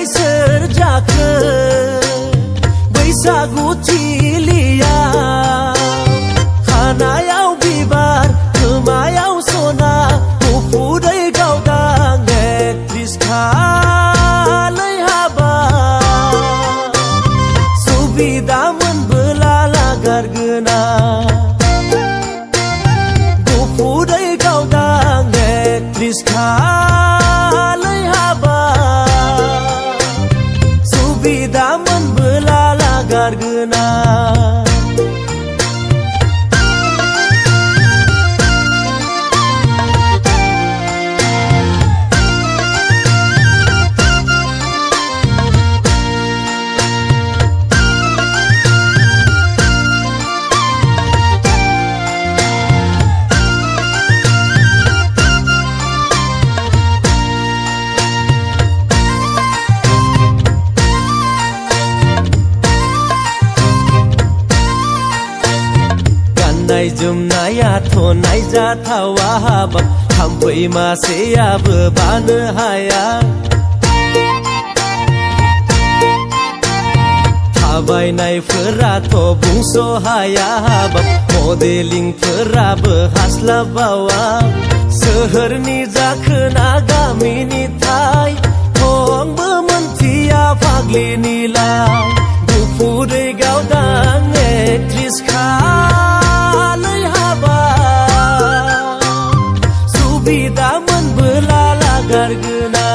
बेलाय सोर जाखो बैसागु थिलिया खानायाव बिबार खोमायाव सना गुफुरै गावदां एक्ट्रिस खालै हाबा सुबिदा मोनबोला लागारगोना गुफुरै गावदां एक्ट्रिस खालै हाबा सुबिदा मोनबोला लागारगोना गाननाय जोमनायाथ' नायजाथावा हाबाब थाम्फै मासेयाबो बानो हाया थाबायनायफोराथ' बुंस' हाया हाबाब मडेलिंफोराबो हास्लाबावा सोहोरनि जाखोना गामिनि थाय थंबो मोनथिया फाग्लिनिलाय गुफुरै गावदां एक्ट्रिस खालै हाबा सुबिदा मोनबोला लागारगोना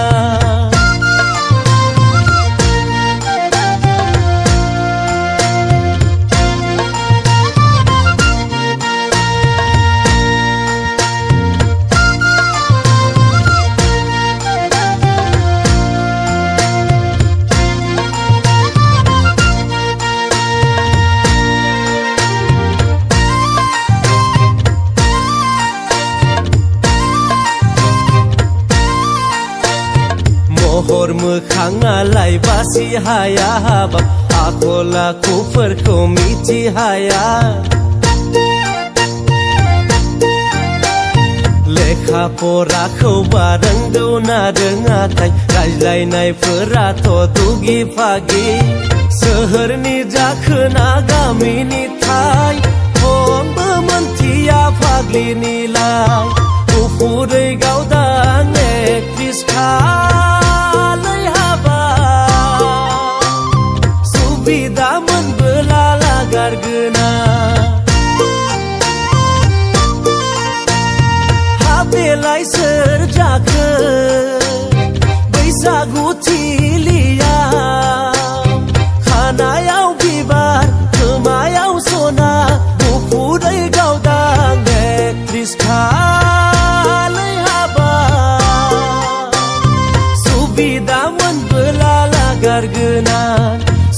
महर मोखाङालाय बासि हाया हाबाब आखल आखुफोरखौ मिथि हाया लेखा फराखौबा रोंगौना रोङाथाय रायज्लायनायफोराथ' दुगि फागि सोहोरनि जाखोना गामिनि थाय थंबो मोनथिया फाग्लिनिलाय गुफुरै गावदां एक्ट्रिस खालै हाबा सुबिदा मोनबोला लागारगोना बेलाय सोर जाखो बैसागु थिलिया खानायाव बिबार खोमायाव सना गुफुरै गावदां एक्ट्रिस खालै हाबा सुबिदा मोनबोला लागारगोना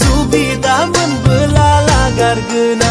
सुबिदा मोनबोला लागारगोना